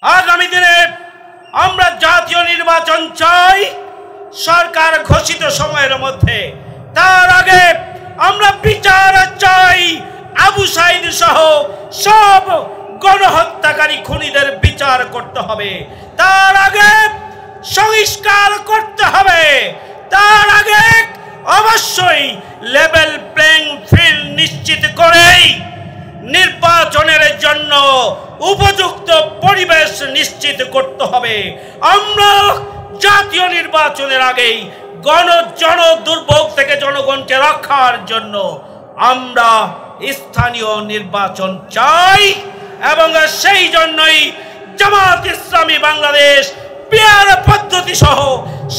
আগামী দিনে আমরা জাতীয় নির্বাচন চাই সরকার ঘোষিত সময়ের মধ্যে। তার আগে আমরা বিচার চাই, আবু সাঈদ সহ সব গণহত্যাকারী খুনিদের বিচার করতে হবে। তার আগে সংস্কার করতে হবে। তার আগে অবশ্যই লেভেল প্লেইং ফিল্ড নিশ্চিত করেই নির্বাচনের জন্য উপযুক্ত পরিবেশ নিশ্চিত করতে হবে। আমরা জাতীয় নির্বাচনের আগেই জন দুর্ভোগ থেকে জনগণকে রক্ষার জন্য আমরা স্থানীয় নির্বাচন চাই এবং সেই জন্যই জামাত ইসলামী বাংলাদেশ পিয়ার পদ্ধতি সহ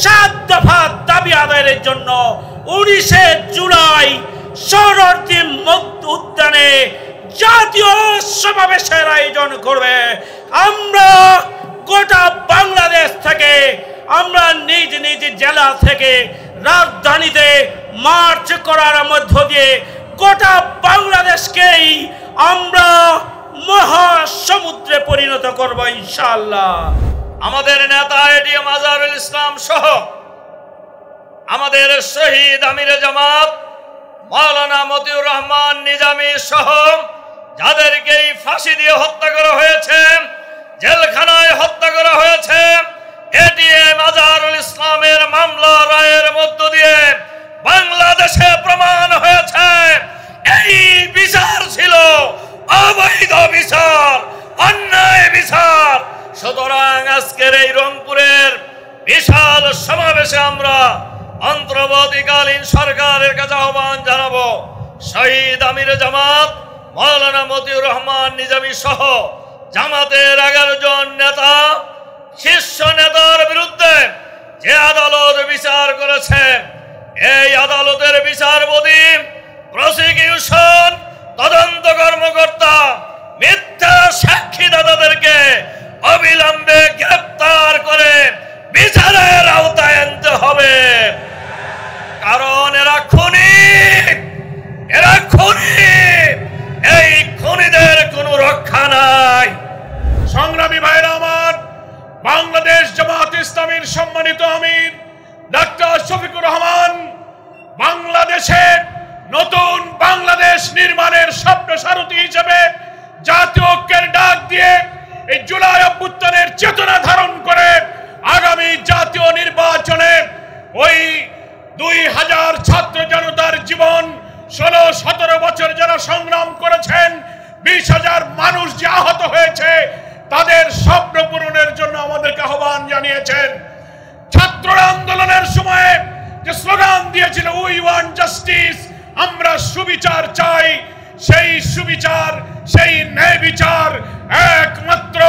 7 দফা দাবি আদায়ের জন্য 19শে জুলাই শরণার্থী উদ্যানে জাতীয় সমাবেশের আয়োজন করবে। আমরা গোটা বাংলাদেশ থেকে, আমরা নিজ নিজ জেলা থেকে রাজধানীতে মার্চ করার মধ্য দিয়ে গোটা বাংলাদেশকেই আমরা মহাসমুদ্রে পরিণত করব ইনশাআল্লাহ। আমাদের নেতা এটিএম আজহারুল ইসলাম সহ আমাদের শহীদ আমিরে জামাত মাওলানা মতিউর রহমান নিজামী সহ যাদেরকে ফাঁসি দিয়ে হত্যা করা হয়েছে, জেলখানায় হত্যা করা হয়েছে, এটিএম আজহারুল ইসলামের মামলা রায়ের মধ্য দিয়ে বাংলাদেশে প্রমাণ হয়েছে এই বিচার ছিল অবৈধ বিচার, অন্যায় বিচার। সুতরাং আজকের এই রংপুরের বিশাল সমাবেশে আমরা অন্তর্বর্তীকালীন সরকারের কাছে আহ্বান জানাবো, শহীদ আমিরে জামাত মাওলানা মতিউর রহমান নিজামী সহ জামাতের 11 জন নেতা, শীর্ষ নেতার বিরুদ্ধে যে আদালত বিচার করেছে, এই আদালতের বিচারপতি, প্রসিকিউশন, তদন্ত কর্মকর্তা, মিথ্যা সাক্ষীদাতাদেরকে অবিলম্বে গ্রেফতার করে বিচারের আওতায় আনতে হবে। কারণ এরা খুনি, এরা খুনি, এই খুনিদের কোনো রক্ষা নাই। সংগ্রামী ভাইরা আমার, বাংলাদেশ জামাত ইসলামীর সম্মানিত আমির ডাক্তার শফিকুর রহমান বাংলাদেশের নতুন বাংলাদেশ নির্মাণের স্বপ্ন সারথি হিসেবে জাতীয় ঐক্যের ডাক দিয়ে এই জুলাই অভ্যুত্থানের চেতনা ধারণ করে আগামী জাতীয় নির্বাচনে ওই 2000 ছাত্র জনতার জীবন, 16-17 বছর যারা সংগ্রাম করেছেন, 20,000 মানুষ যে আহত হয়েছে, তাদের স্বপ্ন পূরণের জন্য আমাদেরকে আহ্বান জানিয়েছেন। ছাত্র আন্দোলনের সময় যে স্লোগান দিয়েছিল, উই ওয়ান্ট জাস্টিস, আমরা সুবিচার চাই, সেই সুবিচার, সেই ন্যায় বিচার একমাত্র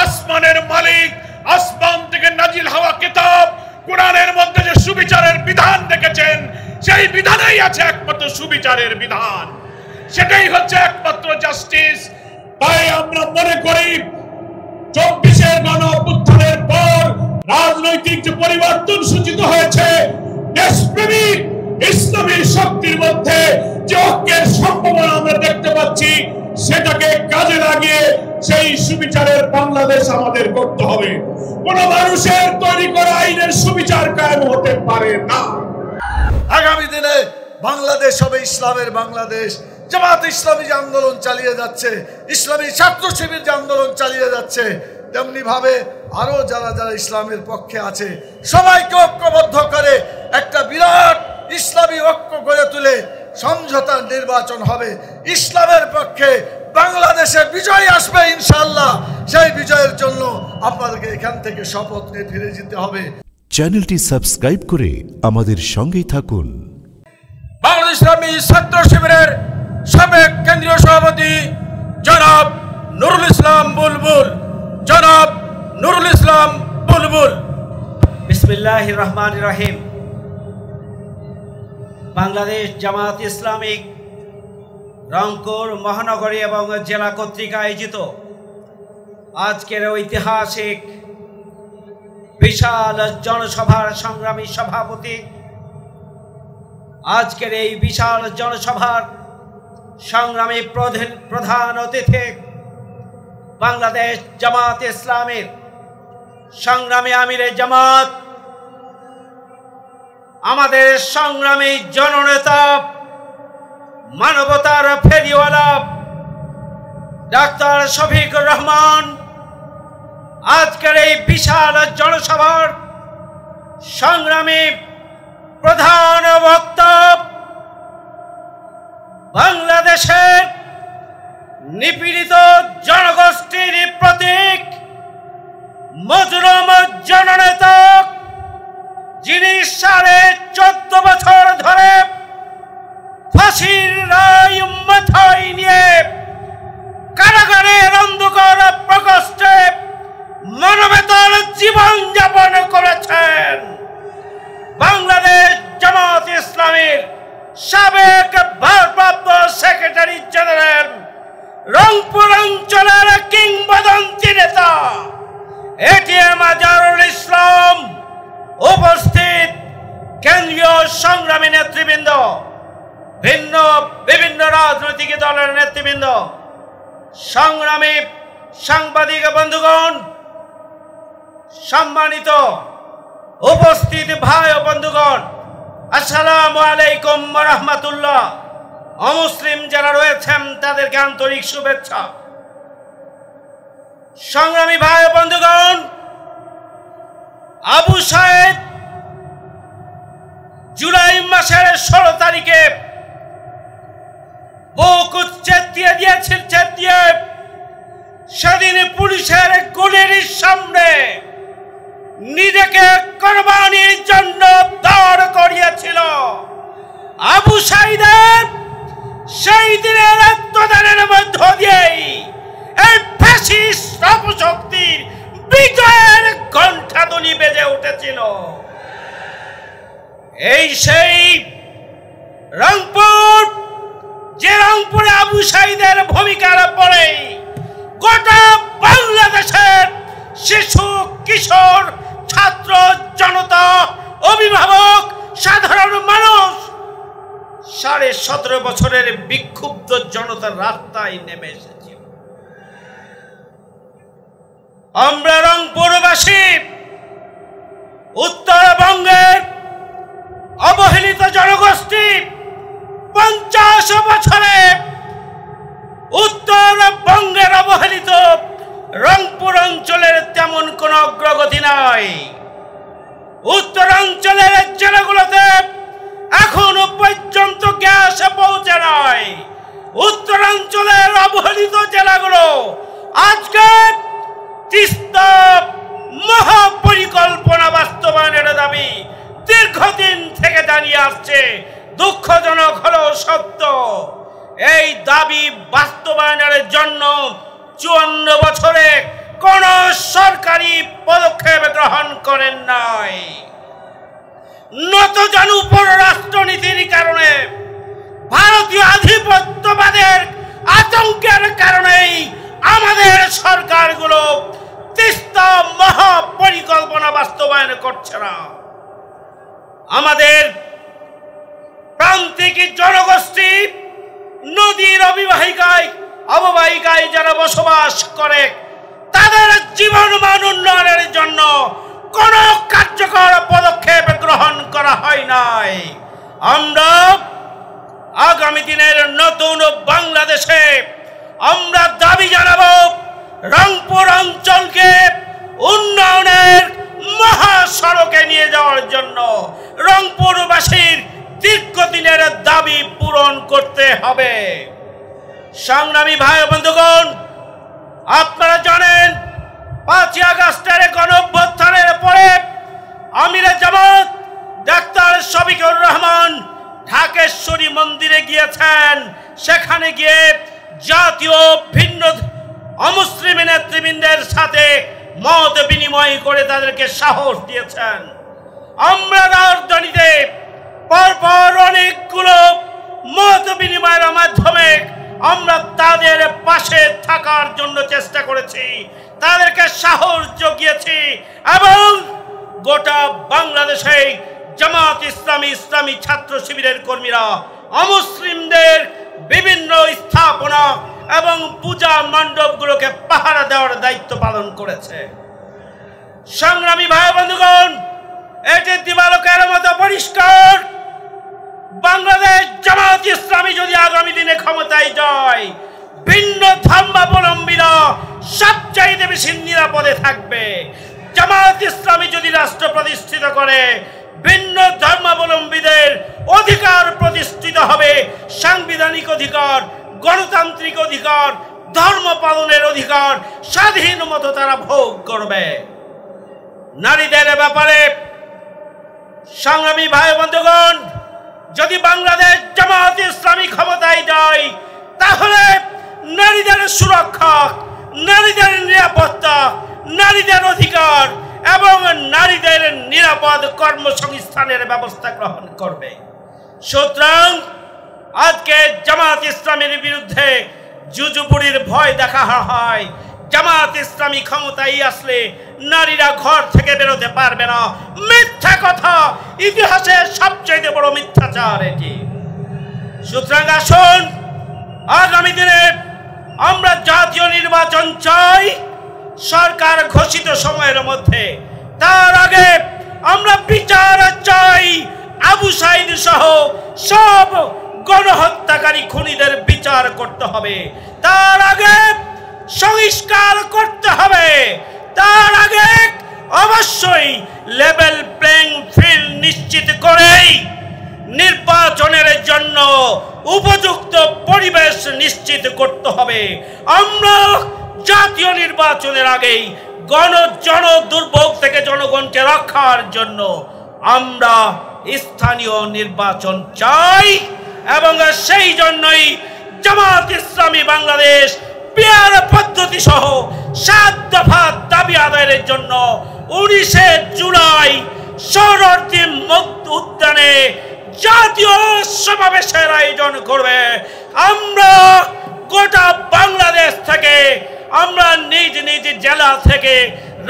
আসমানের মালিক, আসমান থেকে নাজিল হওয়া কিতাব কোরআনের মধ্যে যে সুবিচারের বিধান রেখেছেন, সেই বিধানেই আছে একমাত্র সুবিচারের বিধান, সেটাই হচ্ছে একমাত্র জাস্টিস। তাই আমরা মনে করি 24-এর গণ অভ্যুত্থানের পর রাজনৈতিক যে পরিবর্তন সূচিত হয়েছে, দেশপ্রেমিক ইসলামী শক্তির মধ্যে যে ঐক্যের সম্ভাবনা আমরা দেখতে পাচ্ছি, সেটাকে কাজে লাগিয়ে সেই সুবিচারের বাংলাদেশ আমাদের করতে হবে। কোন মানুষের তৈরি করা আইনের সুবিচার কায়েম হতে পারে না। আগামী দিনে বাংলাদেশ হবে ইসলামের বাংলাদেশ। জামাত ইসলামী যে আন্দোলন চালিয়ে যাচ্ছে, ইসলামী ছাত্র শিবির যে আন্দোলন চালিয়ে যাচ্ছে, তেমনি ভাবে আরো যারা যারা ইসলামের পক্ষে আছে, সবাইকে ঐক্যবদ্ধ করে একটা বিরাট ইসলামী ঐক্য গড়ে তুলে সমঝোতার নির্বাচন হবে। ইসলামের পক্ষে বাংলাদেশে বিজয় আসবে ইনশাআল্লাহ। সেই বিজয়ের জন্য আপনাদেরকে এখান থেকে শপথ নিয়ে ফিরে যেতে হবে। চ্যানেলটি সাবস্ক্রাইব করে আমাদের সঙ্গেই থাকুন। বাংলাদেশ ইসলামী ছাত্র শিবিরের সাবেক কেন্দ্রীয় সভাপতি জনাব নুরুল ইসলাম বুলবুল, জনাব নুরুল ইসলাম বুলবুল। বিসমিল্লাহির রহমানির রহিম। বাংলাদেশ জামাত ইসলামিক রংপুর মহানগরী এবং জেলা কর্তৃক আয়োজিত আজকের ঐতিহাসিক বিশাল জনসভার সংগ্রামী সভাপতি, আজকের এই বিশাল জনসভার সংগ্রামী প্রধান অতিথি বাংলাদেশ জামাত ইসলামের সংগ্রামী আমিরে জামাত, আমাদের সংগ্রামী জননেতা, মানবতার ফেরিওয়ালা ডাক্তার শফিকুর রহমান আজকের এই বিশাল জনসভার সংগ্রামী প্রধান বক্তা, বাংলাদেশের নিপীড়িত জনগোষ্ঠীর প্রতীক, মজলুম জননেতা, যিনি 14.5 বছর ধরে ফাঁসির রায় মাথায় নিয়ে কারাগারের অন্ধকার প্রকোষ্ঠে মানবতার জীবন যাপন করেছেন, বাংলাদেশ জামাত ইসলামের সাবেক ভারপ্রাপ্ত সেক্রেটারি জেনারেল, রংপুর অঞ্চলের কিংবদন্তি নেতা এটিএম আজহারুল ইসলাম, উপস্থিত কেন্দ্রীয় সংগ্রামী নেতৃবৃন্দ, বিভিন্ন রাজনৈতিক দলের নেতৃবৃন্দ, সংগ্রামী সাংবাদিক বন্ধুগণ, সম্মানিত উপস্থিত ভাই ও বন্ধুগণ, আসসালামু আলাইকুম ওয়া রাহমাতুল্লাহ। অমুসলিম যারা রয়েছেন তাদেরকে আন্তরিক শুভেচ্ছা। সংগ্রামী ভাই ও বন্ধুগণ, আবু সাইদ জুলাই মাসের 16 তারিখে বুক উচ্ছেদ দিয়ে সেদিন পুলিশের গুলির সামনে নিজেকে কোরবানির জন্য দাঁড় করিয়েছিল। আবু সাইদের সেই দিনের আত্মদানের মধ্য দিয়েই এই ফ্যাসিস্ট অপশক্তির বিজয়ের ঘণ্টাধ্বনি বেজে উঠেছিল। এই সেই রংপুর, যে রংপুরে আবু সাইদের ভূমিকার পরে গোটা বাংলাদেশের শিশু, কিশোর, ছাত্র জনতা, অভিভাবক, সাধারণ মানুষ 17.5 বছরের বিক্ষুব্ধ জনতার রাস্তায় নেমে এসেছে। আমরা রংপুরবাসী উত্তরবঙ্গের অবহেলিত জনগোষ্ঠী 50 বছরে উত্তরবঙ্গের অবহেলিত রংপুর অঞ্চলের তেমন কোন অগ্রগতি নাই। উত্তরাঞ্চলের জেলাগুলোতে এখনো পর্যন্ত গ্যাস পৌঁছে নাই। উত্তরাঞ্চলের অবহেলিত জেলাগুলো আজকে তিস্তা মহাপরিকল্পনা বাস্তবায়নের দাবি দীর্ঘদিন থেকে জানিয়ে আসছে। দুঃখজনক হলেও সত্য, এই দাবি বাস্তবায়নের জন্য 54 বছরে কোন সরকারি পদক্ষেপ গ্রহণ করেন নাই। নতজানু পররাষ্ট্রনীতির কারণে, ভারতীয় আধিপত্যবাদের আতঙ্কের কারণেই আমাদের সরকারগুলো তিস্তা মহাপরিকল্পনা বাস্তবায়ন করছে না। আমাদের প্রান্তিক জনগোষ্ঠী নদীর অববাহিকায় যারা বসবাস করে, তাদের জীবন মান উন্নয়নের জন্য কোন কার্যকর পদক্ষেপ গ্রহণ করা হয় নাই। আমরা আগামী দিনের নতুন বাংলাদেশে আমরা দাবি জানাবো, রংপুর অঞ্চলকে উন্নয়নের মহাসড়কে নিয়ে যাওয়ার জন্য রংপুরবাসীর দীর্ঘদিনের দাবি পূরণ করতে হবে। সংগ্রামী ভাই বন্ধুগণ, আপনারা জানেন 5 আগস্টের গণঅভ্যুত্থানের পরে আমিরে জামাত ডাক্তার শফিকুর রহমান ঢাকেশ্বরী মন্দিরে গিয়েছেন। সেখানে গিয়ে জাতীয় ভিন্ন অমুসলিম নেতৃবৃন্দের সাথে মত বিনিময় করে তাদেরকে সাহস দিয়েছেন। আমরা রাজধানীতে পরপর অনেকগুলো মত বিনিময়ের মাধ্যমে আমরা তাদের পাশে থাকার জন্য চেষ্টা করেছি, তাদেরকে সাহস জুগিয়েছি এবং গোটা বাংলাদেশে জামাত ইসলামী ছাত্র শিবিরের কর্মীরা অমুসলিমদের বিভিন্ন স্থাপনা এবং পূজা মণ্ডপগুলোকে পাহারা দেওয়ার দায়িত্ব পালন করেছে। সংগ্রামী ভাই বন্ধুগণ, এটি দিবালোকের মতো পরিষ্কার, বাংলাদেশ জামাত ইসলামী যদি আগামী দিনে ক্ষমতায় যায়, ভিন্ন ধর্মাবলম্বীরা সবচাইতে বেশি নিরাপদে থাকবে। জামাত ইসলামী যদি রাষ্ট্র প্রতিষ্ঠিত করে, ভিন্ন ধর্মাবলম্বীদের অধিকার প্রতিষ্ঠিত হবে, সাংবিধানিক অধিকার, গণতান্ত্রিক অধিকার, ধর্ম পালনের অধিকার স্বাধীন মতো তারা ভোগ করবে। নারীদের ব্যাপারে সংগ্রামী ভাই বন্ধুগণ, যদি বাংলাদেশ জামাত ইসলামী ক্ষমতায় যায়, তাহলে নারীদের সুরক্ষা, নারীদের নিরাপত্তা, নারীদের অধিকার এবং নারীদের নিরাপদ কর্মসংস্থানের ব্যবস্থা গ্রহণ করবে। সুতরাং আজকে জামাত ইসলামের বিরুদ্ধে জুজুবুড়ির ভয় দেখা হয়। জামাত ইসলামী ক্ষমতায় আসলে নারীরা ঘর থেকে বেরোতে পারবে না, মিথ্যা কথা, ইতিহাসের সবচেয়ে বড় মিথ্যাচার এটি। সুতরাং আসুন, আগামী দিনে আমরা জাতীয় নির্বাচন চাই সরকার ঘোষিত সময়ের মধ্যে। তার আগে আমরা বিচার চাই, আবু সাইদ সহ সব গণহত্যাকারী খুনিদের বিচার করতে হবে। তার আগে সংস্কার করতে হবে। তার আগে অবশ্যই লেভেল প্লেইং ফিল্ড নিশ্চিত করেই নির্বাচনের জন্য উপযুক্ত পরিবেশ নিশ্চিত করতে হবে। আমরা জাতীয় নির্বাচনের আগেই জন দুর্ভোগ থেকে জনগণকে রক্ষার জন্য আমরা স্থানীয় নির্বাচন চাই এবং সেই জন্যই জামাত ইসলামী বাংলাদেশ পিয়ার পদ্ধতি সহ 7 দফা দাবি আদায়ের জন্য 19শে জুলাই সোহরাওয়ার্দী উদ্যানে জাতীয় সমাবেশের আয়োজন করবে। আমরা গোটা বাংলাদেশ থেকে, আমরা নিজ নিজ জেলা থেকে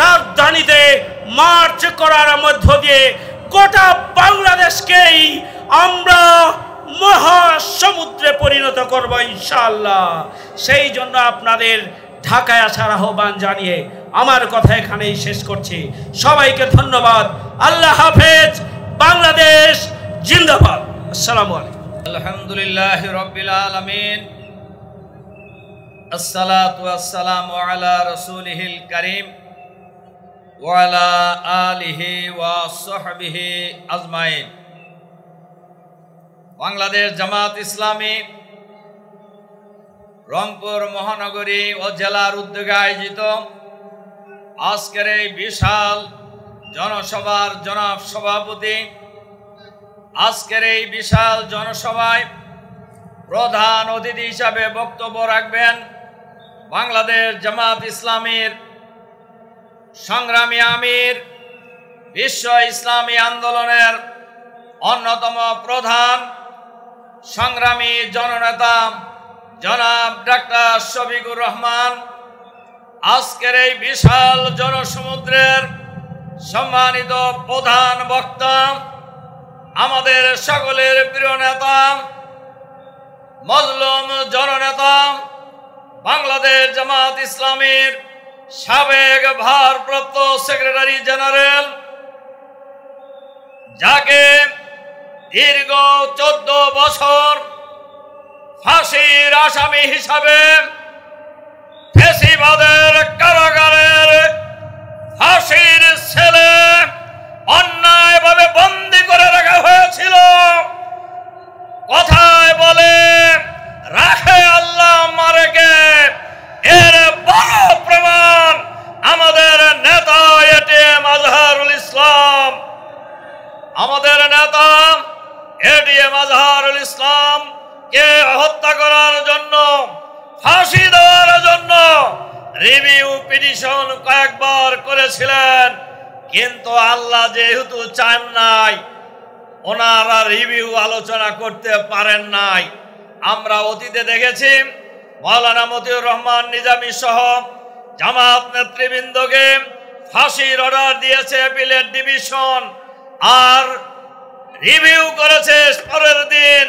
রাজধানীতে মার্চ করার মধ্য দিয়ে গোটা বাংলাদেশকেই আমরা মহাসমুদ্রে পরিণত করব ইনশাআল্লাহ। সেই জন্য আপনাদের ঢাকায় আসার আহ্বান জানিয়ে আমার কথা এখানেই শেষ করছি। সবাইকে ধন্যবাদ। আল্লাহ হাফেজ। বাংলাদেশ জিন্দাবাদ। আসসালামু আলাইকুম। আলহামদুলিল্লাহ রাব্বিল আলামিন, আসসালাতু ওয়াসসালামু আলা রাসূলিহিল কারীম ওয়া আলা আলিহি ওয়া সাহবিহি আজমাইন। বাংলাদেশ জামাত ইসলামী রংপুর মহানগরী ও জেলার উদ্যোগে আয়োজিত আজকের এই বিশাল জনসভার জনাব সভাপতি, আজকের এই বিশাল জনসভায় প্রধান অতিথি হিসাবে বক্তব্য রাখবেন বাংলাদেশ জামাত ইসলামীর সংগ্রামী আমির, বিশ্ব ইসলামী আন্দোলনের অন্যতম প্রধান সংগ্রামী জননেতা জনাব ডাক্তার শফিকুর রহমান। আজকের এই বিশাল জনসমুদ্রের সম্মানিত প্রধান বক্তা, আমাদের সকলের প্রিয় নেতা, মজলুম জননেতা, বাংলাদেশ জামাত ইসলামীর সাবেক ভারপ্রাপ্ত সেক্রেটারি জেনারেল, যাকে দীর্ঘ 14 বছর ফাঁসির আসামি হিসাবে ফ্যাসিবাদের কারাগারের ফাঁসির ছেলে অন্যায়ভাবে বন্দী করে রাখা হয়েছিল। কথায় বলে রাখে আল্লাহ মারেকে, এর বড় প্রমাণ আমাদের নেতা এটিএম আজহারুল ইসলাম। আমাদের নেতা এটিএম আজহারুল ইসলাম কে হত্যা করার জন্য, ফাঁসি দেওয়ার জন্য রিভিউ পিটিশন কয়েকবার করেছিলেন, কিন্তু আল্লাহ যেহেতু চান নাই, ওনারা রিভিউ আলোচনা করতে পারেন নাই। আমরা অতীতে দেখেছি মাওলানা মতিউর রহমান নিজামী সহ জামাত নেতৃবৃন্দকে ফাঁসির অর্ডার দিয়েছে অ্যাপিলেট ডিভিশন, আর রিভিউ করেছে পরের দিন,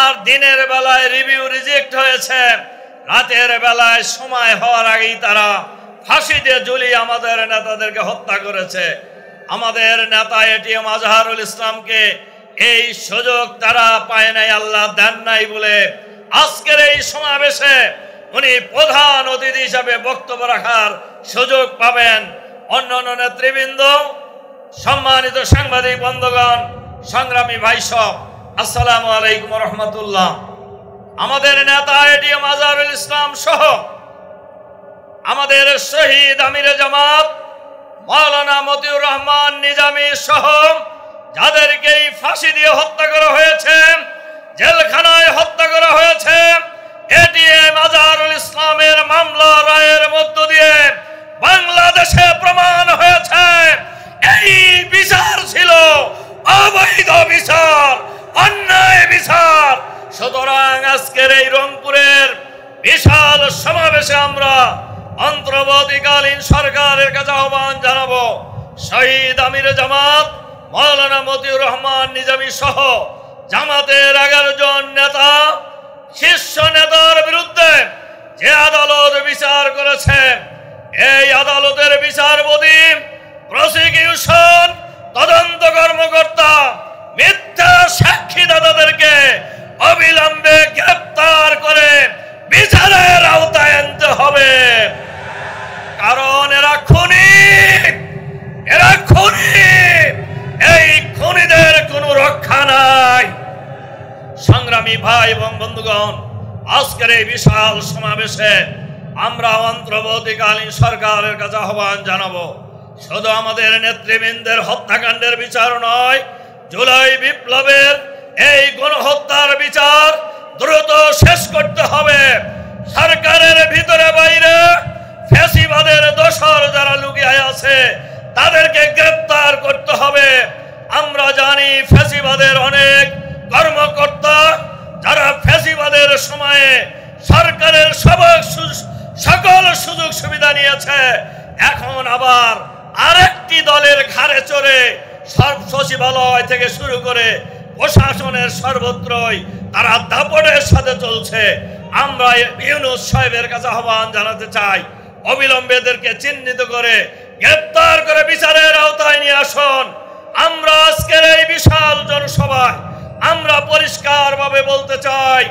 আর দিনের বেলায় রিভিউ রিজেক্ট হয়েছে। রাতের বেলায় সময় হওয়ার আগেই তারা ফাঁসি দিয়ে ঝুলিয়ে আমাদের নেতাদেরকে হত্যা করেছে। আমাদের নেতা এটিএম আজহারুল ইসলামকে এই সুযোগ তারা পায় নাই, আল্লাহ দেন নাই বলে আজকের এই সমাবেশে উনি প্রধান অতিথি হিসাবে বক্তব্য রাখার সুযোগ পাবেন। অন্যান্য নেতৃবৃন্দ, সম্মানিত সাংবাদিক বন্ধুগণ, সংগ্রামী ভাই সব, আসসালামু আলাইকুম রহমতুল্লাহ। আমাদের নেতা এটিএম আজহারুল ইসলাম সহ আমাদের শহীদ আমিরে জামাত মাওলানা মতিউর রহমান নিজামী সহ যাদেরকে ফাঁসি দিয়ে হত্যা করা হয়েছে, জেলখানায় হত্যা করা হয়েছে, এটিএম আজহারুল ইসলামের মামলা রায়ের মধ্য দিয়ে বাংলাদেশে প্রমাণ হয়েছে এই বিচার ছিল অবৈধ বিচার, অন্যায় বিচার। সুতরাং আজকের এই রংপুরের বিশাল সমাবেশে আমরা অন্তর্বর্তীকালীন সরকারের কাছে আহ্বান জানাবো, শহীদ আমিরে জামাত মাওলানা মতিউর রহমান নিজামী সহ জামাতের 11 জন নেতা, শীর্ষ নেতার বিরুদ্ধে যে আদালত বিচার করেছে, এই আদালতের বিচারপতি, প্রসিকিউশন, তদন্ত কর্মকর্তা, মিথ্যা সাক্ষীদাতাদেরকে অবিলম্বে গ্রেফতার করে বিচারের আওতায় আনতে হবে। কারণ এরা খুনি, এরা খুনি, এই খুনিদের কোনো রক্ষা নাই। সংগ্রামী ভাই এবং বন্ধুগণ, আজকের এই বিশাল সমাবেশে আমরা অন্তর্বর্তীকালীন সরকারের কাছে আহ্বান জানাবো, শুধু আমাদের নেতৃবৃন্দের হত্যাকাণ্ডের বিচার নয়, জুলাই বিপ্লবের এই গণহত্যার বিচার দ্রুত শেষ করতে হবে। সরকারের ভিতরে বাইরে ফ্যাসিবাদের দোসর যারা লুকিয়ে আছে তাদেরকে গ্রেফতার করতে হবে। আমরা জানি ফ্যাসিবাদের অনেক কর্মকর্তা যারা ফ্যাসিবাদের সময়ে সরকারের সকল সুযোগ সুবিধা নিয়েছে, এখন আবার আরেকটি দলের ঘাড়ে চড়ে সব সচিবালয় থেকে শুরু করে প্রশাসনের সর্বত্রই তারা দাপটের সাথে চলছে। আমরা ইউনূস সাহেবের কাছে আহ্বান জানাতে চাই, অবিলম্বে এদেরকে চিহ্নিত করে গ্রেফতার করে বিচারের আওতায় নিয়ে আসুন। আমরা আজকের এই বিশাল জনসভায় আমরা পরিষ্কারভাবে বলতে চাই,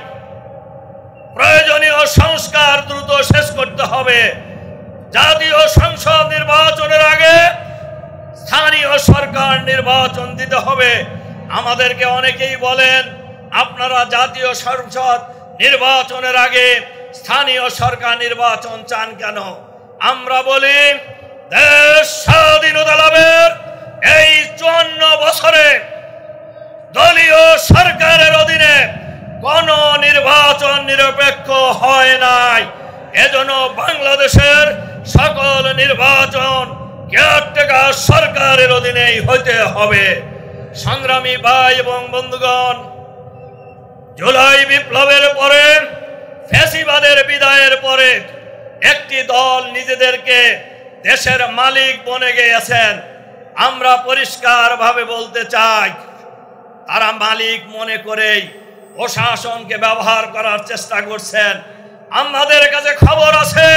প্রয়োজনীয় সংস্কার দ্রুত শেষ করতে হবে। জাতীয় সংসদ নির্বাচনের আগে স্থানীয় সরকার নির্বাচন দিতে হবে। আমাদেরকে অনেকেই বলেন আপনারা জাতীয় সংসদ নির্বাচনের আগে স্থানীয় সরকার নির্বাচন চান কেন? আমরা বলি দেশ স্বাধীনতা লাভের এই 54 বছরে দলীয় সরকারের অধীনে কোন নির্বাচন নিরপেক্ষ হয় নাই। এজন্য বাংলাদেশের সকল নির্বাচন কেয়ারটেকার সরকারের অধীনেই হইতে হবে। সংগ্রামী ভাই এবং বন্ধুগণ, জুলাই বিপ্লবের পরে ফ্যাসিবাদের বিদায়ের পরে একটি দল নিজেদেরকে দেশের মালিক বনে গিয়েছেন। আমরা পরিষ্কারভাবে বলতে চাই, তারা মালিক মনে করেই প্রশাসনকে ব্যবহার করার চেষ্টা করছেন। আমাদের কাছে খবর আছে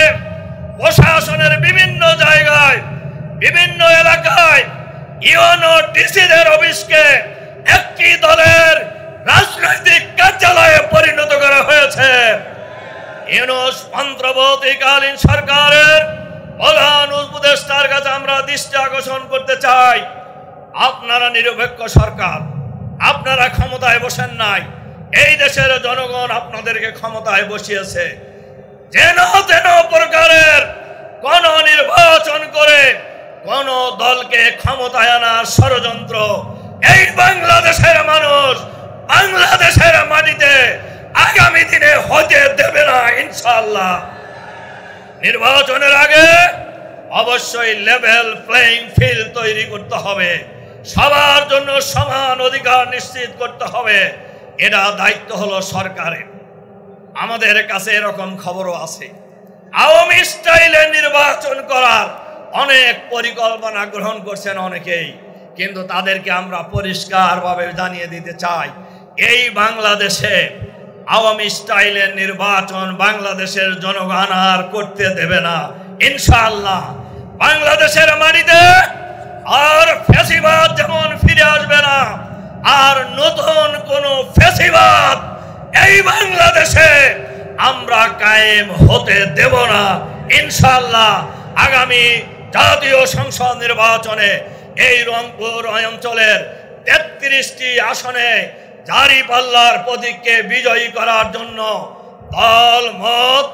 প্রশাসনের বিভিন্ন জায়গায়, বিভিন্ন এলাকায় ইউনো ডিসিদের অফিসকে একটি দলের রাজনৈতিক কার্যালয়ে পরিণত করা হয়েছে। ইউনূস অন্তর্বর্তীকালীন সরকারের প্রধান উপদেষ্টার কাছে আমরা দৃষ্টি আকর্ষণ করতে চাই, আপনারা নিরপেক্ষ সরকার, আপনারা ক্ষমতায় বসেন নাই, এই দেশের জনগণ আপনাদেরকে ক্ষমতায় বসিয়েছে। যেন তেন প্রকারের কোন নির্বাচন করে কোন দলকে ক্ষমতায় আনার ষড়যন্ত্র এই বাংলাদেশের মানুষ বাংলাদেশের মাটিতে আগামী দিনে হতে দেবে না ইনশাআল্লাহ। নির্বাচনের আগে অবশ্যই লেভেল প্লেইং ফিল্ড তৈরি করতে হবে, সবার জন্য সমান অধিকার নিশ্চিত করতে হবে। এটা দায়িত্ব হলো সরকারের। আমাদের কাছে এরকম খবরও আছে আওয়ামী স্টাইলে নির্বাচন করার অনেক পরিকল্পনা গ্রহণ করছেন অনেকেই, কিন্তু তাদেরকে আমরা পরিষ্কারভাবে জানিয়ে দিতে চাই, এই বাংলাদেশে আওয়ামী স্টাইলের নির্বাচন বাংলাদেশের জনগণ আর করতে দেবে না ইনশাআল্লাহ। বাংলাদেশের মাটিতে আর ফ্যাসিবাদ যেমন ফিরে আসবে না, আর নতুন কোন ফ্যাসিবাদ এই বাংলাদেশে আমরা কায়েম হতে দেব না ইনশাআল্লাহ। আগামী জাতীয় সংসদ নির্বাচনে এই রংপুর অঞ্চলের ৩৩টি আসনে দাঁড়িপাল্লার প্রতীককে বিজয়ী করার জন্য দল মত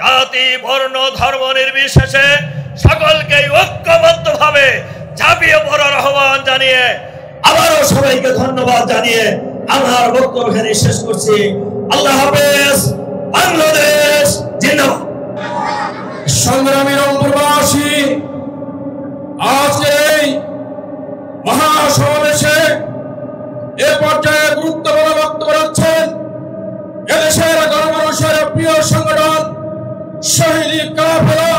জাতি বর্ণ ধর্ম নির্বিশেষে সকলকে ঐক্যবদ্ধভাবে ঝাঁপিয়ে পড়ার আহ্বান জানিয়ে আবারও সবাইকে ধন্যবাদ জানিয়ে আমার বক্তব্য এখানে শেষ করছি। আল্লাহ হাফেজ। বাংলাদেশ জিন্দাবাদ। সংগ্রামী রংপুরবাসী, আজকে এই মহাসমাবেশে এ পর্যায়ে গুরুত্বপূর্ণ বক্তব্য রাখছেন এদেশের গণমানুষের প্রিয় সংগঠন শহীদ কাফেলা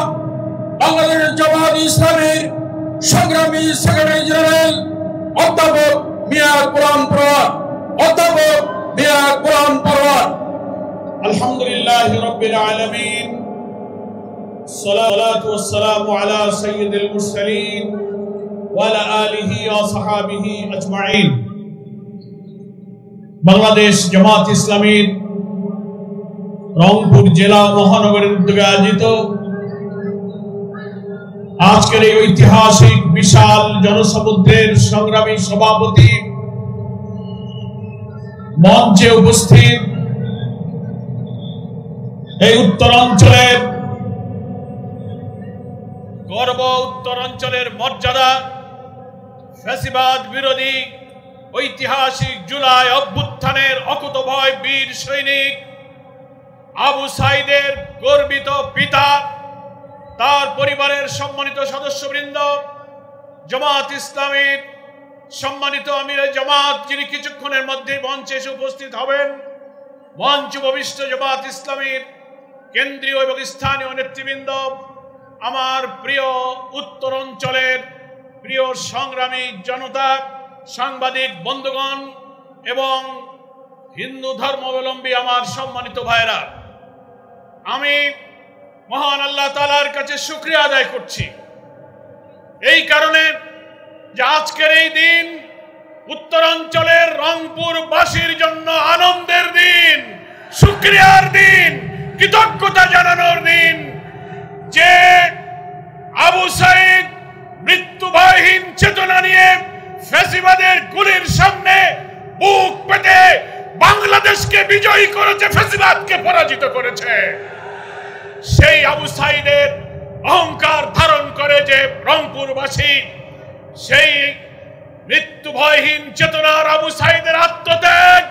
বাংলাদেশ জামাত ইসলামীর সংগ্রামী সেক্রেটারি জেনারেল অধ্যাপক মিয়া কোরআন পরওয়ার। আলহামদুলিল্লাহ রাব্বিল আলামিন, সালাতু ওয়াসসালামু আলা সাইয়্যিদিল মুরসালিন ওয়া আলা আলিহি ওয়া সাহাবিহি আজমাইন। বাংলাদেশ জামাত ইসলামীর রংপুর জেলা মহানগরের উদ্যোগে আয়োজিত আজকের এই ঐতিহাসিক বিশাল জনসমুদ্রের সংগ্রামী সভাপতি, মঞ্চে উপস্থিত এই উত্তরাঞ্চলের গর্ব, উত্তরাঞ্চলের মর্যাদা, ফ্যাসিবাদ বিরোধী ঐতিহাসিক জুলাই অভ্যুত্থানের অকুতভয় বীর সৈনিক আবু সাইদের গর্বিত পিতা, তার পরিবারের সম্মানিত সদস্যবৃন্দ, জামাত ইসলামীর সম্মানিত আমিরে জামাত যিনি কিছুক্ষণের মধ্যে মঞ্চে এসে উপস্থিত হবেন, মঞ্চ উপবিষ্ট জামাত ইসলামীর কেন্দ্রীয় এবং স্থানীয় নেতৃবৃন্দ, আমার প্রিয় উত্তরাঞ্চলের প্রিয় সংগ্রামী জনতা, সাংবাদিক বন্ধুগণ এবং হিন্দু ধর্মাবলম্বী আমার সম্মানিত ভাইরা, আমি মহান আল্লাহ তাআলার কাছে শুকরিয়া আদায় করছি এই কারণে যে আজকের এই দিন উত্তরাঞ্চলের রংপুরবাসীর জন্য আনন্দের দিন, শুকরিয়ার দিন, কৃতজ্ঞতা জানানোর দিন যে আবু সাইদ মৃত্যুভয়হীন চেতনা নিয়ে ফ্যাসিবাদের গুলির সামনে বুক পেতে বাংলাদেশকে বিজয়ী করেছে, ফ্যাসিবাদকে পরাজিত করেছে। সেই আবু সাইদের অহংকার ধারণ করে যে রংপুরবাসী, সেই মৃত্যুভয়হীন চেতনার আবু সাইদের আত্মত্যাগ,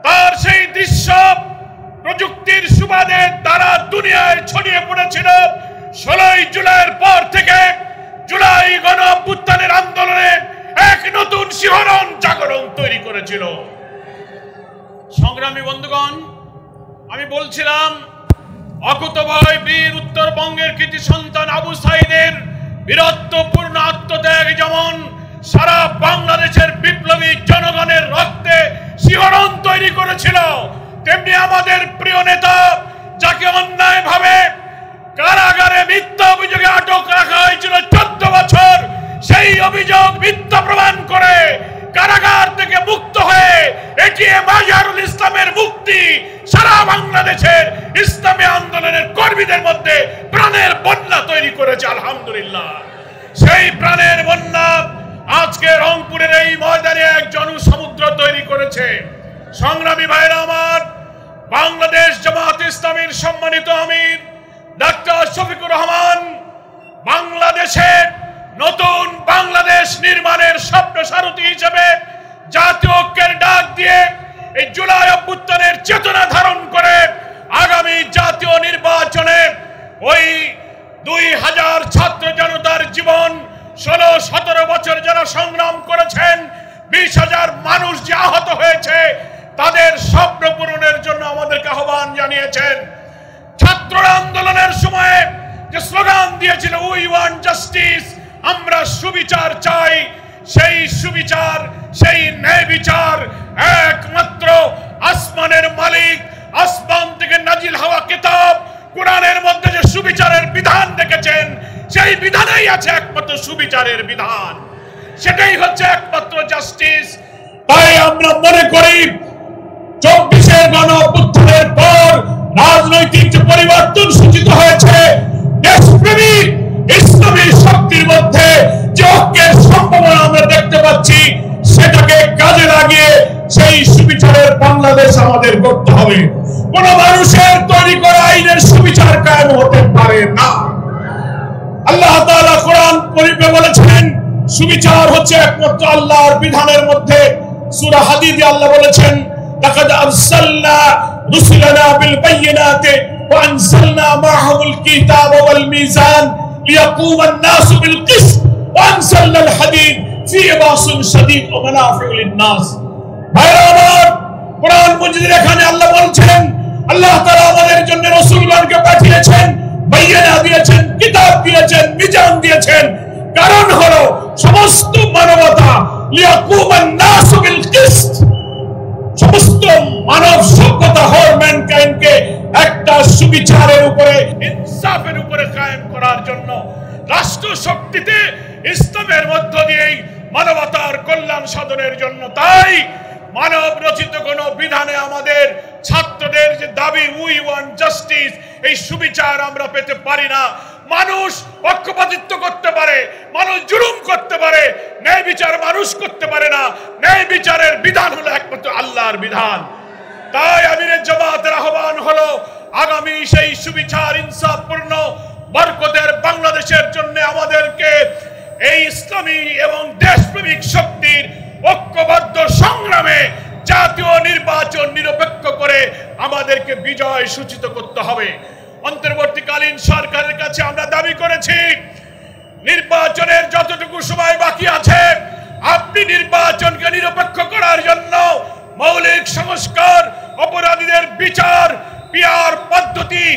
তার সেই দৃশ্য প্রযুক্তির সুবাদে তারা দুনিয়ায় ছড়িয়ে পড়েছিল। 16 জুলাইয়ের পর থেকে জুলাই গণ অভ্যুত্থানের আন্দোলনে এক নতুন শিহরণ জাগরণ তৈরি করেছিল। সংগ্রামী বন্ধুগণ, আমি বলছিলাম অকুতভয় বীর উত্তরবঙ্গের কৃতি সন্তান আবু সাইদের বীরত্বপূর্ণ আত্মত্যাগ যেমন সারা বাংলাদেশের বিপ্লবী জনগণের রক্তে শিহরণ তৈরি করেছিল, তেমনি আমাদের প্রিয় নেতা যাকে অন্যায়ভাবে কারাগারে মিথ্যা অভিযোগে আটক রাখা হয়েছিল 14 বছর, সেই অভিযোগ মিথ্যা প্রমাণ করে কারাগার থেকে মুক্ত হয়ে এটিএম আজহারুল ইসলামের মুক্তি সারা বাংলাদেশের ইসলামী আন্দোলনের কর্মীদের মধ্যে প্রাণের বন্যা তৈরি করেছে। আলহামদুলিল্লাহ, সেই প্রাণের বন্যা আজকে রংপুরের এই ময়দানে এক জনসমুদ্র তৈরি করেছে। সংগ্রামী ভাইরা আমার, বাংলাদেশ জামাত ইসলামীর সম্মানিত আমির ডাক্তার শফিকুর রহমান বাংলাদেশের নতুন বাংলাদেশ নির্মাণের স্বপ্ন সারথি হিসেবে জাতীয় ঐক্যের ডাক দিয়ে এই জুলাই অভ্যুত্থানের চেতনা ধারণ করে আগামী জাতীয় নির্বাচনে ওই 2000 ছাত্র জনতার জীবন, 16-17 বছর যারা সংগ্রাম করেছেন, 20,000 মানুষ যে আহত হয়েছে, তাদের স্বপ্ন পূরণের জন্য আমাদেরকে আহ্বান জানিয়েছেন। ছাত্র আন্দোলনের সময় যে স্লোগান দিয়েছিল উই ওয়ান্ট জাস্টিস, আমরা সুবিচার চাই, সেই সুবিচার, সেই ন্যায় বিচার একমাত্র আসমানের মালিক আসমান থেকে নাজিল হওয়া কিতাব কোরআনের মধ্যে যে সুবিচারের বিধান রেখেছেন, সেই বিধানেই আছে একমাত্র সুবিচারের বিধান, সেটাই হচ্ছে একমাত্র জাস্টিস। তাই আমরা মনে করি 24-এর গণঅভ্যুত্থানের পর রাজনৈতিক যে পরিবর্তন সূচিত হয়েছে, দেশপ্রেমিক ইসলামী শক্তির মধ্যে যে ঐক্যের সম্ভাবনা আমরা দেখতে পাচ্ছি, সেটাকে কাজে লাগিয়ে সেই সুবিচারের বাংলাদেশ আমাদের করতে হবে। কোন মানুষের তৈরি করা আইনের সুবিচার কায়েম হতে পারে না। আল্লাহ তাআলা কোরআন শরীফে বলেছেন সুবিচার হচ্ছে একমাত্র আল্লাহর বিধানের মধ্যে। সূরা হাদীদে আল্লাহ বলেছেন, লাকাদ আরসালনা রুসুলানা বিল বাইয়িনাতি ওয়া আনজালনা মাআহুল কিতাবা ওয়াল মিজান লিয়াকুমান নাসু বিল কিসত ওয়া আনজালনাল হাদীদ ফীহি বাসুন শাদীদ ওয়া মানাফিউ লিন-নাস। ভাইরা আমার, কোরআন মজিদের এখানে আল্লাহ বলছেন, আল্লাহ তাআলা আমাদের জন্য রাসূলগণকে পাঠিয়েছেন, বাইয়িনা দিয়েছেন, কিতাব দিয়েছেন, মিজান দিয়েছেন। কারণ হলো সমস্ত মানবতা লিয়াকুমান নাসু বিল কিসত, সমস্ত মানব সভ্যতা হল ম্যানকাইন্ডকে একটা সুবিচারের উপরে, ইনসাফের উপরে কায়েম করার জন্য, রাষ্ট্র শক্তিতে ইসলামের মধ্য দিয়েই মানবতার কল্যাণ সাধনের জন্য। তাই মানব রচিত কোন বিধানে আমাদের ছাত্রদের যে দাবি উই ওয়ান্ট জাস্টিস, এই সুবিচার আমরা পেতে পারি না। মানুষ পক্ষপাতিত্ব করতে পারে, মানুষ জুলুম করতে পারে, ন্যায় বিচার মানুষ করতে পারে না। ন্যায় বিচারের বিধান হলো একমাত্র আল্লাহর বিধান। তাই আমিরের জামাতের আহ্বান হলো আগামী সেই সুবিচার ইনসাফপূর্ণ বরকতের বাংলাদেশের জন্য আমাদেরকে এই ইসলামী এবং দেশপ্রেমিক শক্তির ঐক্যবদ্ধ সংগ্রামে জাতীয় নির্বাচন নিরপেক্ষ করে আমাদেরকে বিজয় সূচিত করতে হবে। অন্তর্বর্তীকালীন সরকারের কাছে আমরা দাবি করেছি, নির্বাচনের যতটুকু সময় বাকি আছে, আপনি নির্বাচনকে নিরপেক্ষ করার জন্য মৌলিক সংস্কার, অপরাধীদের বিচার, পিআর পদ্ধতি,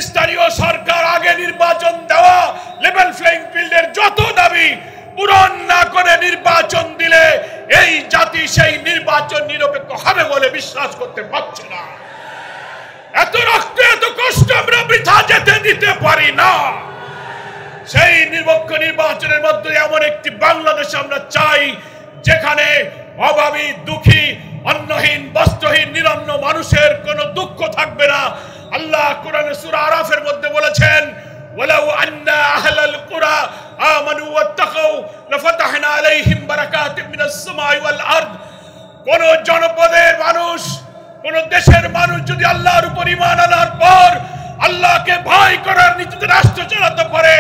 স্থানীয় সরকার আগে নির্বাচন দেওয়া, লেভেল প্লেইং ফিল্ডের যত দাবি পূরণ না করে নির্বাচন দিলে এই জাতি সেই নির্বাচন নিরপেক্ষ হবে বলে বিশ্বাস করতে পারছে না। এত রক্ত, এত কষ্ট আমরা বৃথা যেতে দিতে পারি না। সেই নিরপেক্ষ নির্বাচনের মধ্যে এমন একটি বাংলাদেশ আমরা চাই, যেখানে অভাবী, দুঃখী, অন্নহীন, বস্ত্রহীন, নিরন্ন মানুষের কোনো দুঃখ থাকবে না। আল্লাহ কোরআনে সূরা আরাফের মধ্যে বলেছেন, ওয়ালাউ আন্না আহলাল কুরা আমানু ওয়াত্তাকাউ লাফাতাহনা আলাইহিম বারাকাতিম মিনাস সামাই ওয়াল আরদ। কোন জনপদের মানুষ, কোন দেশের মানুষ যদি আল্লাহর উপর ঈমান আনার পর আল্লাহকে ভয় করার নীতিতে রাষ্ট্র চালাতে পারে,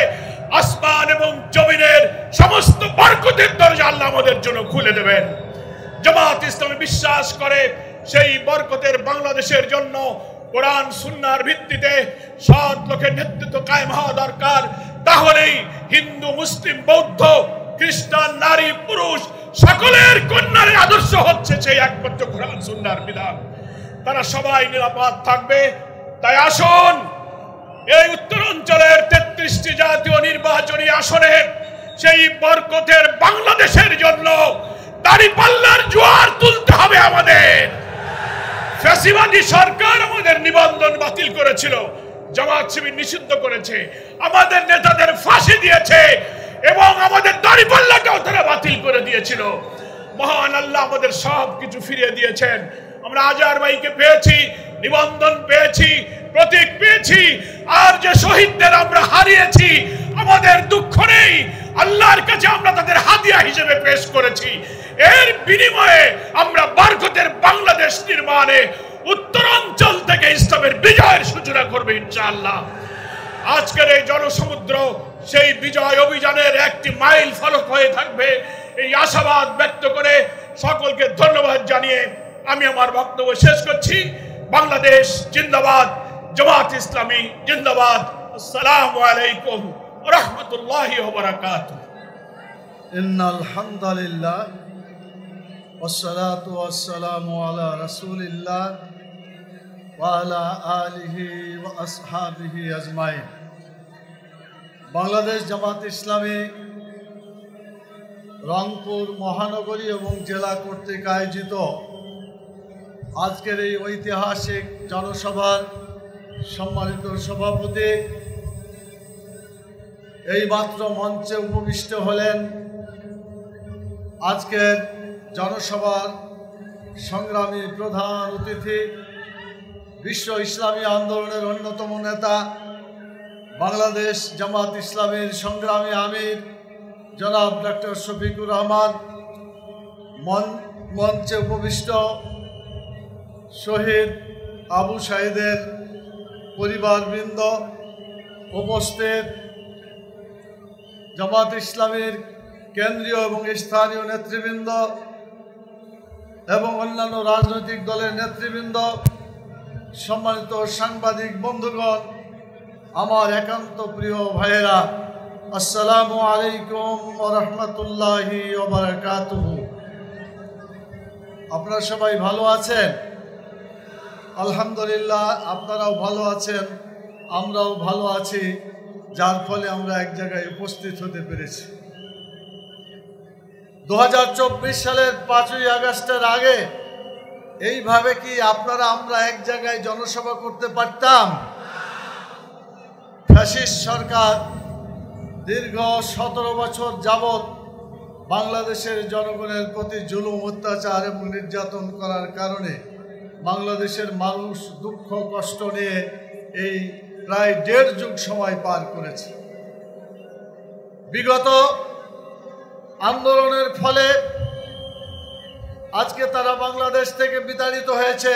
আসমান এবং জমিনের সমস্ত বরকতের দরজা আল্লাহ আমাদের জন্য খুলে দেবেন। জামাত ইসলামী বিশ্বাস করে সেই বরকতের বাংলাদেশের জন্য কোরআন সুন্নাহর ভিত্তিতে সৎ লোকের নেতৃত্ব কায়েম হওয়া দরকার। তাহলেই হিন্দু, মুসলিম, বৌদ্ধ, খ্রিস্টান, নারী, পুরুষ সকলের কন্যার আদর্শ হচ্ছে সেই একমাত্র কোরআন সুন্নাহর বিধান। তারা সবাই নিরাপদ থাকবে। তাই আসুন, এই উত্তরাঞ্চলের 33টি জাতীয় নির্বাচনী আসনের সেই বরকতের বাংলাদেশের জন্য দাঁড়িপাল্লার জোয়ার তুলতে হবে আমাদের। ফ্যাসিবাদী সরকার আমাদের নিবন্ধন বাতিল করেছিল, জামাত শিবির নিষিদ্ধ করেছে, আমাদের নেতাদের ফাঁসি দিয়েছে এবং আমাদের দাঁড়িপাল্লাটাও তারা বাতিল করে দিয়েছিল। মহান আল্লাহ আমাদের সব কিছু ফিরিয়ে দিয়েছেন। আমরা আজহার ভাইকে পেয়েছি, নিবন্ধন পেয়েছি, প্রতীক পেয়েছি, আর যে শহীদদের আমরা হারিয়েছি আমাদের দুঃখ নেই, আল্লাহর কাছে আমরা তাদের হাদিয়া হিসেবে পেশ করেছি। এর বিনিময়ে আমরা বরকতের বাংলাদেশ নির্মাণে উত্তরাঞ্চল থেকে ইসলামের বিজয়ের সূচনা করবে ইনশাআল্লাহ। আজকের এই জনসমুদ্র সেই বিজয় অভিযানের একটি মাইল ফলক হয়ে থাকবে, এই আশাবাদ ব্যক্ত করে সকলকে ধন্যবাদ জানিয়ে আমি আমার বক্তব্য শেষ করছি। বাংলাদেশ জিন্দাবাদ, জামাত ইসলামী জিন্দাবাদ। আসসালামু আলাইকুম ওয়া রাহমাতুল্লাহি ওয়া বারাকাতুহু। ইন্নাল হামদুলিল্লাহ ওয়াসসালাতু ওয়াসসালামু আলা রাসূলিল্লাহ ওয়া আলা আলিহি ওয়া আসহাবিহি আজমাইন। বাংলাদেশ জামাত ইসলামী রংপুর মহানগরী এবং জেলা কর্তৃক আয়োজিত আজকের এই ঐতিহাসিক জনসভার সম্মানিত সভাপতি এই মাত্র মঞ্চে উপবিষ্ট হলেন আজকের জনসভার সংগ্রামী প্রধান অতিথি, বিশ্ব ইসলামী আন্দোলনের অন্যতম নেতা, বাংলাদেশ জামাত ইসলামীর সংগ্রামী আমির জনাব ডক্টর শফিকুর রহমান, মঞ্চে উপবিষ্ট শহীদ আবু সাঈদের পরিবারবৃন্দ, উপস্থিত জামাত ইসলামীর কেন্দ্রীয় এবং স্থানীয় নেতৃবৃন্দ এবং অন্যান্য রাজনৈতিক দলের নেতৃবৃন্দ, সম্মানিত সাংবাদিক বন্ধুগণ, আমার একান্ত প্রিয় ভাইয়েরা, আসসালামু আলাইকুম ওয়া রাহমাতুল্লাহি ওয়া বারাকাতুহু। আপনারা সবাই ভালো আছেন? আলহামদুলিল্লাহ, আপনারাও ভালো আছেন, আমরাও ভালো আছি, যার ফলে আমরা এক জায়গায় উপস্থিত হতে পেরেছি। 2024 সালের 5ই আগস্টের আগে এইভাবে কি আমরা এক জায়গায় জনসভা করতে পারতাম? ফ্যাসিস্ট সরকার দীর্ঘ 17 বছর যাবৎ বাংলাদেশের জনগণের প্রতি জুলুম, অত্যাচার এবং নির্যাতন করার কারণে বাংলাদেশের মানুষ দুঃখ কষ্ট নিয়ে এই প্রায় 1.5 যুগ সময় পার করেছে। বিগত আন্দোলনের ফলে আজকে তারা বাংলাদেশ থেকে বিতাড়িত হয়েছে,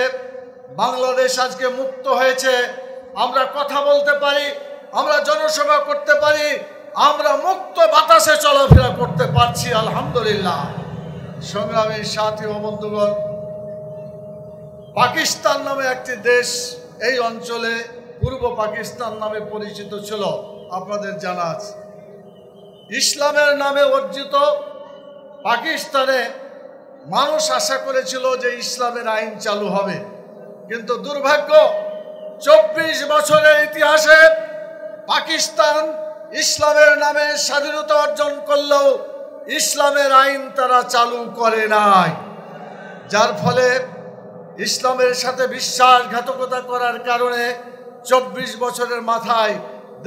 বাংলাদেশ আজকে মুক্ত হয়েছে, আমরা কথা বলতে পারি, আমরা জনসভা করতে পারি, আমরা মুক্ত বাতাসে চলাফেরা করতে পারছি, আলহামদুলিল্লাহ। সংগ্রামী সাথী ও বন্ধুগণ, পাকিস্তান নামে একটি দেশ এই অঞ্চলে পূর্ব পাকিস্তান নামে পরিচিত ছিল, আপনাদের জানা আছে। ইসলামের নামে অর্জিত পাকিস্তানে মানুষ আশা করেছিল যে ইসলামের আইন চালু হবে, কিন্তু দুর্ভাগ্য 24 বছরের ইতিহাসে পাকিস্তান ইসলামের নামে স্বাধীনতা অর্জন করলেও ইসলামের আইন তারা চালু করে নাই, যার ফলে ইসলামের সাথে বিশ্বাসঘাতকতা করার কারণে 24 বছরের মাথায়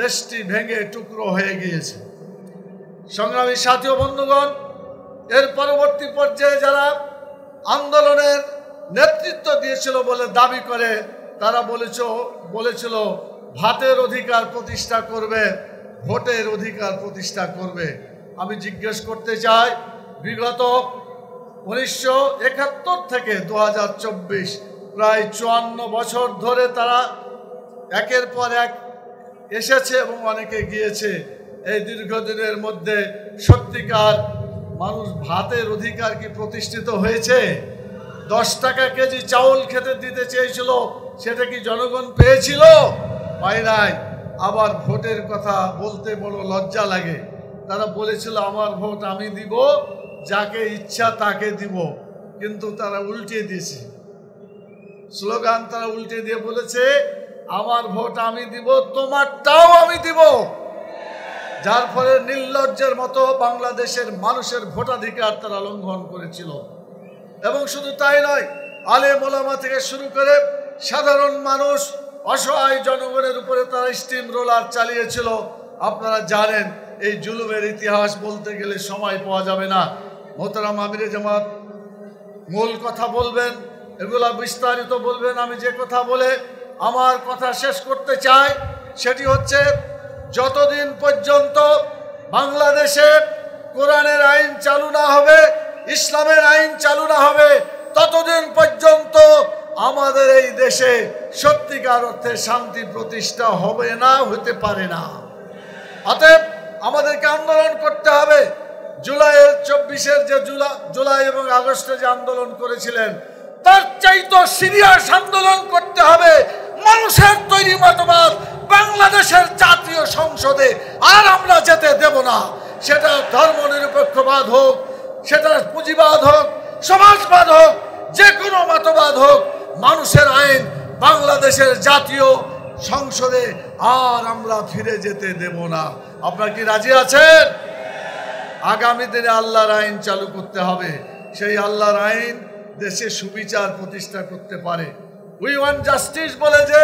দেশটি ভেঙে টুকরো হয়ে গিয়েছে। সংগ্রামী সাথী ও বন্ধুগণ, এর পরবর্তী পর্যায়ে যারা আন্দোলনের নেতৃত্ব দিয়েছিল বলে দাবি করে, তারা বলেছিল ভাতের অধিকার প্রতিষ্ঠা করবে, ভোটের অধিকার প্রতিষ্ঠা করবে। আমি জিজ্ঞেস করতে চাই, বিগত 1971 থেকে 2024 প্রায় 54 বছর ধরে তারা একের পর এক এসেছে এবং অনেকে গিয়েছে। এই দীর্ঘদিনের মধ্যে সত্যিকার মানুষ ভাতের অধিকার কি প্রতিষ্ঠিত হয়েছে? 10 টাকা কেজি চাউল খেতে দিতে চেয়েছিল, সেটা কি জনগণ পেয়েছিল? পায় নাই। আবার ভোটের কথা বলতে বড় লজ্জা লাগে। তারা বলেছিল আমার ভোট আমি দিব, যাকে ইচ্ছা তাকে দিব, কিন্তু তারা উল্টে দিয়েছে স্লোগান, তারা উল্টে দিয়ে বলেছে আমার ভোট আমি দিব, তোমারটাও আমি দিব, যার ফলে নির্লজ্জের মতো বাংলাদেশের মানুষের ভোটাধিকার তারা লঙ্ঘন করেছিল। এবং শুধু তাই নয়, আলেম ওলামা থেকে শুরু করে সাধারণ মানুষ, অসহায় জনগণের উপরে তারা স্টিম রোলার চালিয়েছিল। আপনারা জানেন, এই জুলুমের ইতিহাস বলতে গেলে সময় পাওয়া যাবে না। মোহতারাম আমিরে জামাত মূল কথা বলবেন, এগুলা বিস্তারিত বলবেন। আমি যে কথা বলে আমার কথা শেষ করতে চাই সেটি হচ্ছে, যতদিন পর্যন্ত বাংলাদেশে কোরআনের আইন চালু না হবে, ইসলামের আইন চালু না হবে, ততদিন পর্যন্ত আমাদের এই দেশে সত্যিকার অর্থে শান্তি প্রতিষ্ঠা হবে না, হতে পারে না। অতএব আমাদেরকে আন্দোলন করতে হবে। জুলাইয়ের 24-এর যে জুলাই এবং আগস্টে যে আন্দোলন করেছিলেন, তার চাইতে সিরিয়াস আন্দোলন করতে হবে। মানুষের তৈরি মতবাদ বাংলাদেশের জাতীয় সংসদে আর আমরা যেতে দেব না। সেটা ধর্মনিরপেক্ষবাদ হোক, সেটা পুঁজিবাদ হোক, সমাজবাদ হোক, যে কোনো মতবাদ হোক, মানুষের আইন বাংলাদেশের জাতীয় সংসদে আর আমরা ফিরে যেতে দেব না। আপনারা কি রাজি আছেন? আগামী দিনে আল্লাহর আইন চালু করতে হবে। সেই আল্লাহর আইন দেশে সুবিচার প্রতিষ্ঠা করতে পারে। উই ওয়ান্ট জাস্টিস বলে যে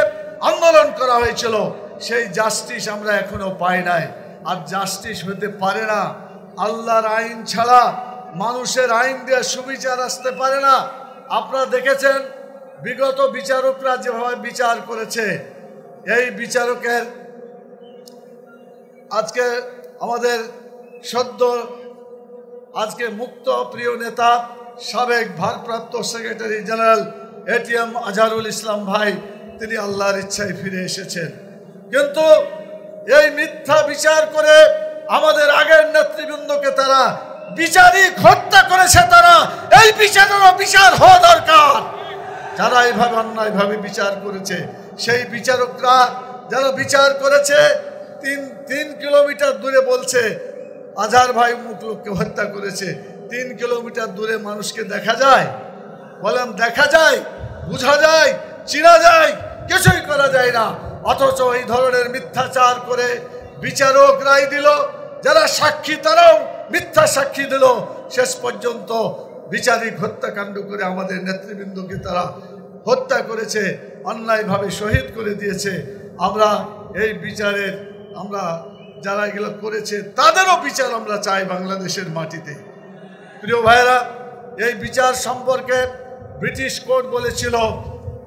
আন্দোলন করা হয়েছিল, সেই জাস্টিস আমরা এখনো পাই নাই। আর জাস্টিস হতে পারে না, আল্লাহর আইন ছাড়া মানুষের আইন দিয়ে সুবিচার আসতে পারে না। আপনারা দেখেছেন বিগত বিচারকরা যেভাবে বিচার করেছে, এই বিচারকের আজকে আমাদের সদ্য আজকে মুক্ত প্রিয় নেতা সাবেক ভারপ্রাপ্ত secretary general ATM Azharul Islam ভাই, তিনি আল্লাহর ইচ্ছায় ফিরে এসেছেন। কিন্তু এই মিথ্যা বিচার করে আমাদের আগের নেতৃবৃন্দকে তারা বিচারিক হত্যা করেছে। তারা এই বিচারেরও বিচার হওয়া দরকার। যারা এইভাবে অন্যায়ভাবে বিচার করেছে, সেই বিচারকরা যারা বিচার করেছে, 3 কিলোমিটার দূরে বলছে আজহার ভাই অমুক লোককে হত্যা করেছে। 3 কিলোমিটার দূরে মানুষকে দেখা যায়? বলেন দেখা যায়, বোঝা যায়, চিনা যায়? কিছুই করা যায় না। অথচ এই ধরনের মিথ্যাচার করে বিচারক রায় দিল, যারা সাক্ষী তারাও মিথ্যা সাক্ষী দিল। শেষ পর্যন্ত বিচারিক হত্যাকাণ্ড করে আমাদের নেতৃবৃন্দকে তারা হত্যা করেছে, অন্যায়ভাবে শহীদ করে দিয়েছে। আমরা এই বিচারের, আমরা যারা এগুলো করেছে তাদেরও বিচার আমরা চাই বাংলাদেশের মাটিতে। প্রিয় ভাইয়েরা, এই বিচার সম্পর্কে ব্রিটিশ কোর্ট বলেছিল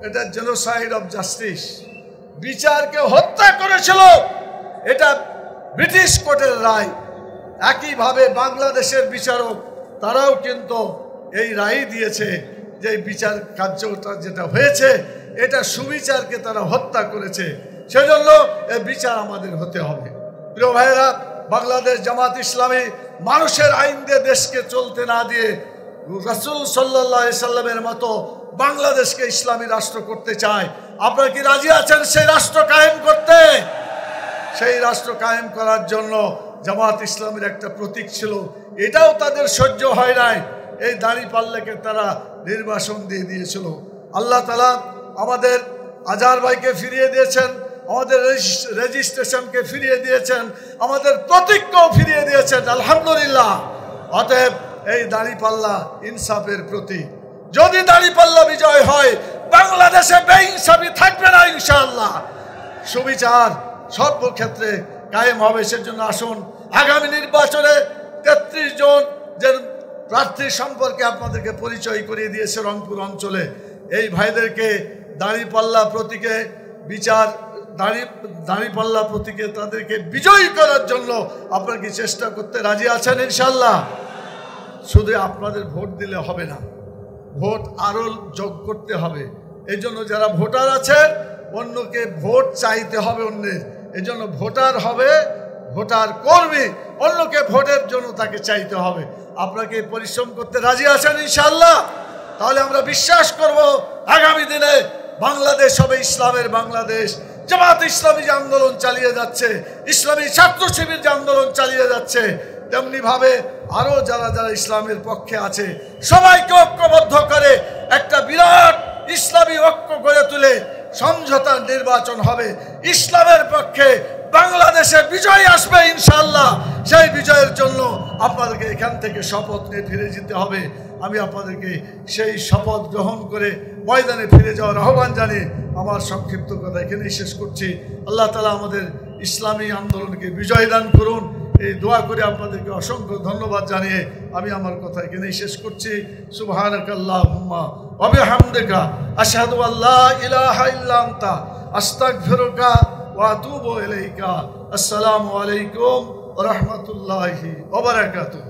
এটা জেনোসাইড অফ জাস্টিস, বিচারকে হত্যা করেছিল, এটা ব্রিটিশ কোর্টের রায়। একইভাবে বাংলাদেশের বিচারক তারাও কিন্তু এই রায় দিয়েছে যে বিচার কার্যটা যেটা হয়েছে এটা সুবিচারকে তারা হত্যা করেছে, সেজন্য এই বিচার আমাদের হতে হবে। প্রিয় ভাইয়েরা, বাংলাদেশ জামাত ইসলামী মানুষের আইন দিয়ে দেশকে চলতে না দিয়ে রাসূল সাল্লাল্লাহু আলাইহি সাল্লামের মতো বাংলাদেশকে ইসলামী রাষ্ট্র করতে চায়। আপনারা কি রাজি আছেন সেই রাষ্ট্র কায়েম করতে? সেই রাষ্ট্র কায়েম করার জন্য জামাত ইসলামের একটা প্রতীক ছিল, এটাও তাদের সহ্য হয় নাই। এই দাঁড়িপাল্লাকে তারা নির্বাসন দিয়ে দিয়েছিল। আল্লাহ তাআলা আমাদের আজহার ভাইকে ফিরিয়ে দিয়েছেন, আমাদের রেজিস্ট্রেশনকে ফিরিয়ে দিয়েছেন, আমাদের প্রতীককেও ফিরিয়ে দিয়েছেন, আলহামদুলিল্লাহ। অতএব এই দাঁড়িপাল্লা ইনসাফের প্রতীক। যদি দাঁড়িপাল্লা বিজয় হয়, বাংলাদেশে বেইনসাফি থাকবে না ইনশাআল্লাহ। সুবিচার সর্বক্ষেত্রে কায়েম হবে। সেজন্য আসুন আগামী নির্বাচনে 33 জন যে প্রার্থী সম্পর্কে আপনাদেরকে পরিচয় করিয়ে দিয়েছে রংপুর অঞ্চলে, এই ভাইদেরকে দাঁড়িপাল্লা প্রতীকে বিচার, দাঁড়িপাল্লা প্রতীকে তাদেরকে বিজয়ী করার জন্য আপনারা কি চেষ্টা করতে রাজি আছেন ইনশাআল্লাহ? শুধু আপনাদের ভোট দিলে হবে না, ভোট আরো যোগ করতে হবে। এই জন্য যারা ভোটার আছেন, অন্যকে ভোট চাইতে হবে অন্যের। এই জন্য ভোটার হবে, ভোটার কর্মী, অন্যকে ভোটের জন্য তাকে চাইতে হবে। আপনাকে পরিশ্রম করতে রাজি আছেন ইনশাআল্লাহ? তাহলে আমরা বিশ্বাস করব আগামী দিনে বাংলাদেশ হবে ইসলামের বাংলাদেশ। জামাত ইসলামী যে আন্দোলন চালিয়ে যাচ্ছে, ইসলামী ছাত্র শিবির যে আন্দোলন চালিয়ে যাচ্ছে, তেমনি ভাবে আরো যারা যারা ইসলামের পক্ষে আছে সবাইকে ঐক্যবদ্ধ করে একটা বিরাট ইসলামী ঐক্য গড়ে তুলে সমঝোতার নির্বাচন হবে। ইসলামের পক্ষে বাংলাদেশে বিজয় আসবে ইনশাআল্লাহ। সেই বিজয়ের জন্য আপনাদেরকে এখান থেকে শপথ নিয়ে ফিরে যেতে হবে। আমি আপনাদেরকে সেই শপথ গ্রহণ করে ময়দানে ফিরে যাওয়ার আহ্বান জানিয়ে আমার সংক্ষিপ্ত কথা এখানেই শেষ করছি। আল্লাহ তাআলা আমাদের ইসলামী আন্দোলনকে বিজয় দান করুন, এই দোয়া করে আপনাদেরকে অসংখ্য ধন্যবাদ জানিয়ে আমি আমার কথা এখানেই শেষ করছি। সুবহানাকাল্লাহুম্মা ওয়া বিহামদিকা আশহাদু আল্লা ইলাহা ইল্লা আনতা আস্তাগফিরুকা ওয়া আতুবু ইলাইকা। আসসালামু আলাইকুম ওয়া রাহমাতুল্লাহি ওয়া বারাকাতুহু।